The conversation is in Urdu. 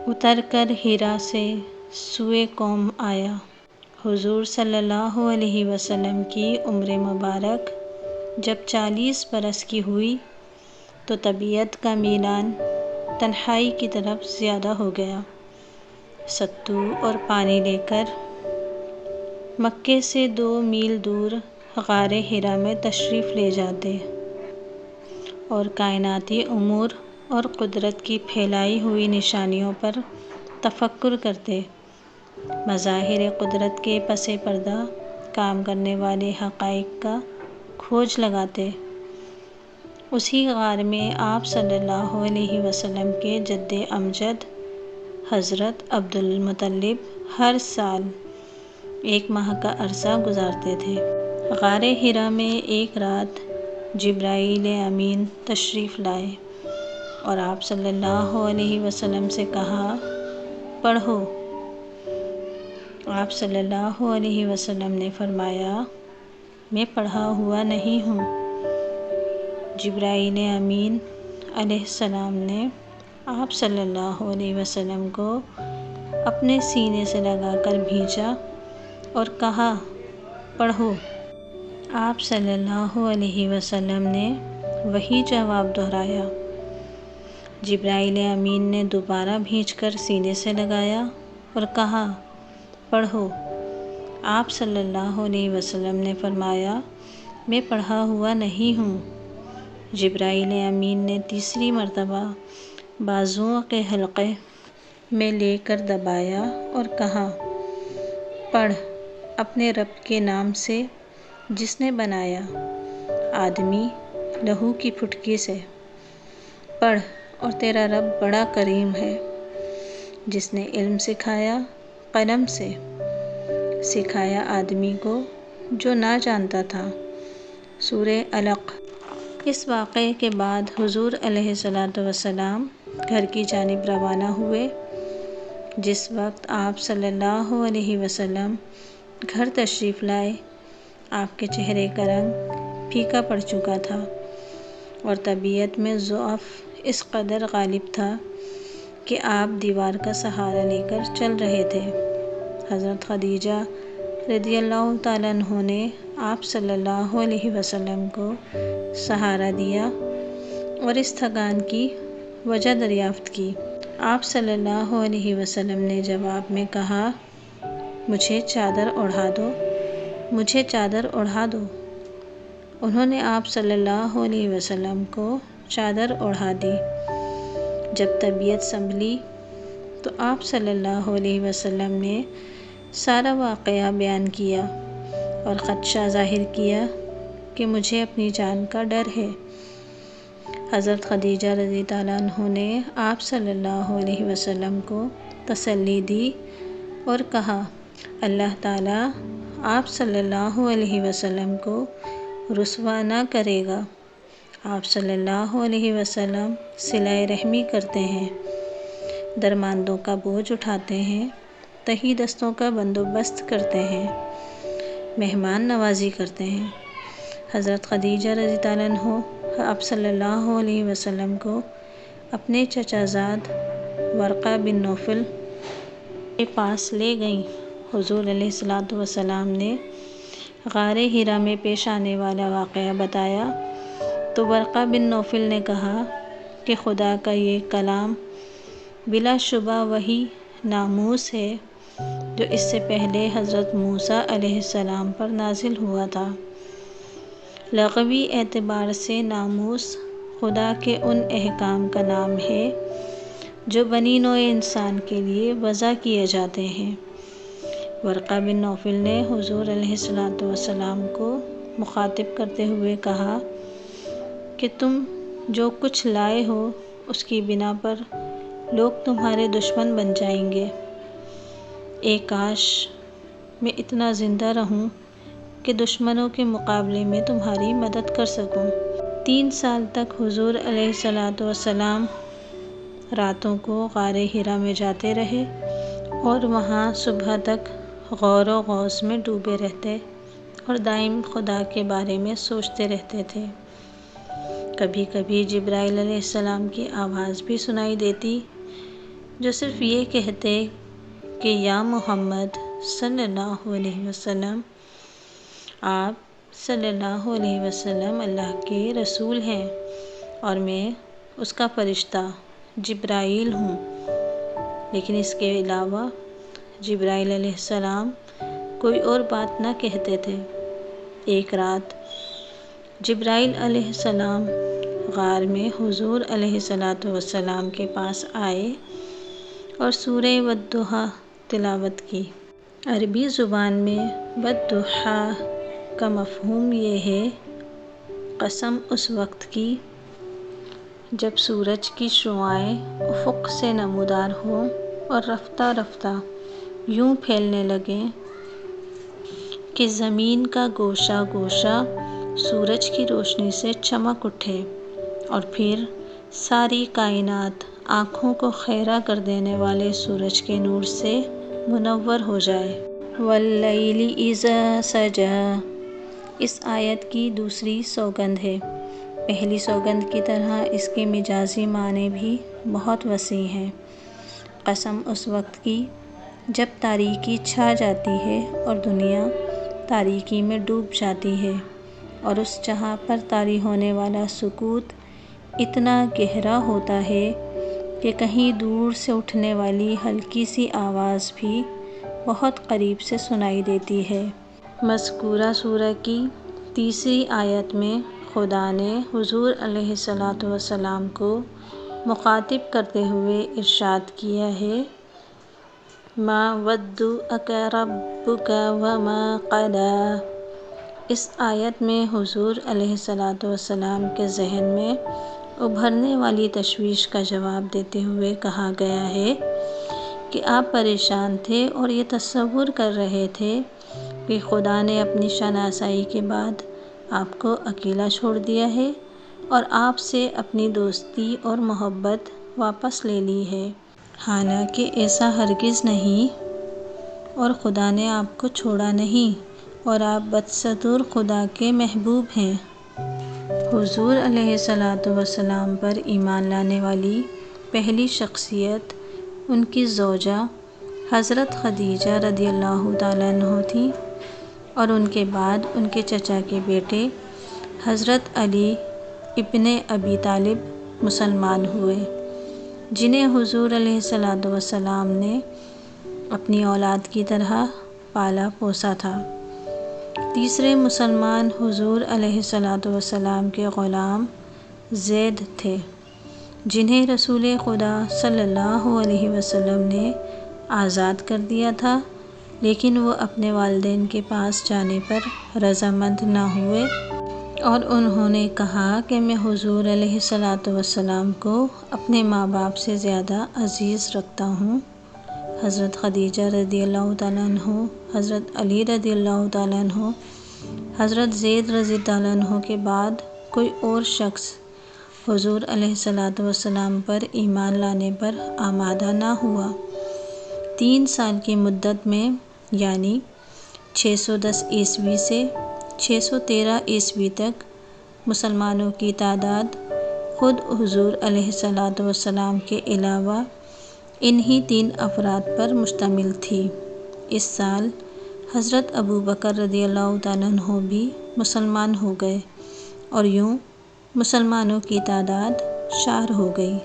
اتر کر ہیرا سے سوئے قوم آیا۔ حضور صلی اللہ علیہ وسلم کی عمر مبارک جب 40 برس کی ہوئی تو طبیعت کا میلان تنہائی کی طرف زیادہ ہو گیا۔ ستو اور پانی لے کر مکے سے 2 میل دور غار حرا میں تشریف لے جاتے اور کائناتی امور اور قدرت کی پھیلائی ہوئی نشانیوں پر تفکر کرتے، مظاہر قدرت کے پس پردہ کام کرنے والے حقائق کا کھوج لگاتے۔ اسی غار میں آپ صلی اللہ علیہ وسلم کے جد امجد حضرت عبدالمطلب ہر سال 1 ماہ کا عرصہ گزارتے تھے۔ غار حرا میں ایک رات جبرائیل امین تشریف لائے اور آپ صلی اللہ علیہ وسلم سے کہا، پڑھو۔ آپ صلی اللہ علیہ وسلم نے فرمایا، میں پڑھا ہوا نہیں ہوں۔ جبرائیل امین علیہ السلام نے آپ صلی اللہ علیہ وسلم کو اپنے سینے سے لگا کر بھیجا اور کہا، پڑھو۔ آپ صلی اللہ علیہ وسلم نے وہی جواب دہرایا۔ جبرائیل امین نے دوبارہ بھیج کر سینے سے لگایا اور کہا، پڑھو۔ آپ صلی اللہ علیہ وسلم نے فرمایا، میں پڑھا ہوا نہیں ہوں۔ جبرائیل امین نے تیسری مرتبہ بازوؤں کے حلقے میں لے کر دبایا اور کہا، پڑھ اپنے رب کے نام سے جس نے بنایا آدمی لہو کی پھٹکی سے۔ پڑھ اور تیرا رب بڑا کریم ہے، جس نے علم سکھایا قلم سے، سکھایا آدمی کو جو نہ جانتا تھا۔ سورہ علق۔ اس واقعے کے بعد حضور علیہ الصلوۃ والسلام گھر کی جانب روانہ ہوئے۔ جس وقت آپ صلی اللہ علیہ وسلم گھر تشریف لائے، آپ کے چہرے کا رنگ پھیکا پڑ چکا تھا اور طبیعت میں ضعف اس قدر غالب تھا کہ آپ دیوار کا سہارا لے کر چل رہے تھے۔ حضرت خدیجہ رضی اللہ تعالیٰ عنہ نے آپ صلی اللہ علیہ وسلم کو سہارا دیا اور اس تھکان کی وجہ دریافت کی۔ آپ صلی اللہ علیہ وسلم نے جواب میں کہا، مجھے چادر اوڑھا دو، مجھے چادر اوڑھا دو۔ انہوں نے آپ صلی اللہ علیہ وسلم کو چادر اوڑھا دی۔ جب طبیعت سنبھلی تو آپ صلی اللہ علیہ وسلم نے سارا واقعہ بیان کیا اور خدشہ ظاہر کیا کہ مجھے اپنی جان کا ڈر ہے۔ حضرت خدیجہ رضی اللہ عنہا نے آپ صلی اللہ علیہ وسلم کو تسلی دی اور کہا، اللہ تعالیٰ آپ صلی اللہ علیہ وسلم کو رسوا نہ کرے گا۔ آپ صلی اللہ علیہ وسلم صلہ رحمی کرتے ہیں، درماندوں کا بوجھ اٹھاتے ہیں، تہی دستوں کا بندوبست کرتے ہیں، مہمان نوازی کرتے ہیں۔ حضرت خدیجہ رضی اللہ عنہا آپ صلی اللہ علیہ وسلم کو اپنے چچا زاد ورقہ بن نوفل کے پاس لے گئیں۔ حضور علیہ الصلوۃ والسلام نے غار حرا میں پیش آنے والا واقعہ بتایا تو ورقہ بن نوفل نے کہا کہ خدا کا یہ کلام بلا شبہ وحی ناموس ہے جو اس سے پہلے حضرت موسیٰ علیہ السلام پر نازل ہوا تھا۔ لغوی اعتبار سے ناموس خدا کے ان احکام کا نام ہے جو بنی نوع انسان کے لیے وضع کیے جاتے ہیں۔ ورقہ بن نوفل نے حضور علیہ الصلوۃ والسلام کو مخاطب کرتے ہوئے کہا کہ تم جو کچھ لائے ہو اس کی بنا پر لوگ تمہارے دشمن بن جائیں گے۔ کاش میں اتنا زندہ رہوں کہ دشمنوں کے مقابلے میں تمہاری مدد کر سکوں۔ 3 سال تک حضور علیہ الصلوۃ والسلام راتوں کو غار حرا میں جاتے رہے اور وہاں صبح تک غور و غوص میں ڈوبے رہتے اور دائم خدا کے بارے میں سوچتے رہتے تھے۔ کبھی کبھی جبرائیل علیہ السلام کی آواز بھی سنائی دیتی جو صرف یہ کہتے کہ یا محمد صلی اللہ علیہ وسلم، آپ صلی اللہ علیہ وسلم اللہ کے رسول ہیں اور میں اس کا فرشتہ جبرائیل ہوں، لیکن اس کے علاوہ جبرائیل علیہ السلام کوئی اور بات نہ کہتے تھے۔ ایک رات جبرائیل علیہ السلام غار میں حضور علیہ السلام کے پاس آئے اور سورہ والضحیٰ تلاوت کی۔ عربی زبان میں والضحیٰ کا مفہوم یہ ہے قسم اس وقت کی جب سورج کی شعاعیں افق سے نمودار ہوں اور رفتہ رفتہ یوں پھیلنے لگیں کہ زمین کا گوشہ گوشہ سورج کی روشنی سے چمک اٹھے اور پھر ساری کائنات آنکھوں کو خیرہ کر دینے والے سورج کے نور سے منور ہو جائے۔ واللیل اذا سجی اس آیت کی دوسری سوگند ہے۔ پہلی سوگند کی طرح اس کے مجازی معنی بھی بہت وسیع ہیں۔ قسم اس وقت کی جب تاریکی چھا جاتی ہے اور دنیا تاریکی میں ڈوب جاتی ہے اور اس جہاں پر طاری ہونے والا سکوت اتنا گہرا ہوتا ہے کہ کہیں دور سے اٹھنے والی ہلکی سی آواز بھی بہت قریب سے سنائی دیتی ہے۔ مذکورہ سورہ کی تیسری آیت میں خدا نے حضور علیہ السلام کو مخاطب کرتے ہوئے ارشاد کیا ہے ما ودعک ربک وما قلی۔ اس آیت میں حضور علیہ السلام کے ذہن میں ابھرنے والی تشویش کا جواب دیتے ہوئے کہا گیا ہے کہ آپ پریشان تھے اور یہ تصور کر رہے تھے کہ خدا نے اپنی شناسائی کے بعد آپ کو اکیلا چھوڑ دیا ہے اور آپ سے اپنی دوستی اور محبت واپس لے لی ہے، حالانکہ ایسا ہرگز نہیں اور خدا نے آپ کو چھوڑا نہیں اور آپ بدستور خدا کے محبوب ہیں۔ حضور علیہ السلام پر ایمان لانے والی پہلی شخصیت ان کی زوجہ حضرت خدیجہ رضی اللہ تعالیٰ عنہ تھی اور ان کے بعد ان کے چچا کے بیٹے حضرت علی ابن ابی طالب مسلمان ہوئے، جنہیں حضور علیہ السلام نے اپنی اولاد کی طرح پالا پوسا تھا۔ تیسرے مسلمان حضور علیہ السلام کے غلام زید تھے، جنہیں رسول خدا صلی اللہ علیہ وسلم نے آزاد کر دیا تھا، لیکن وہ اپنے والدین کے پاس جانے پر رضامند نہ ہوئے اور انہوں نے کہا کہ میں حضور علیہ السلام کو اپنے ماں باپ سے زیادہ عزیز رکھتا ہوں۔ حضرت خدیجہ رضی اللہ تعالیٰ عنہ، حضرت علی رضی اللہ تعالیٰ عنہ، حضرت زید رضی اللہ عنہ کے بعد کوئی اور شخص حضور علیہ السلام پر ایمان لانے پر آمادہ نہ ہوا۔ 3 سال کی مدت میں یعنی 610 عیسوی سے 613 عیسوی تک مسلمانوں کی تعداد خود حضور علیہ السلام کے علاوہ انہی 3 افراد پر مشتمل تھی۔ اس سال حضرت ابو بکر رضی اللہ تعالیٰ عنہ بھی مسلمان ہو گئے اور یوں مسلمانوں کی تعداد 4 ہو گئی۔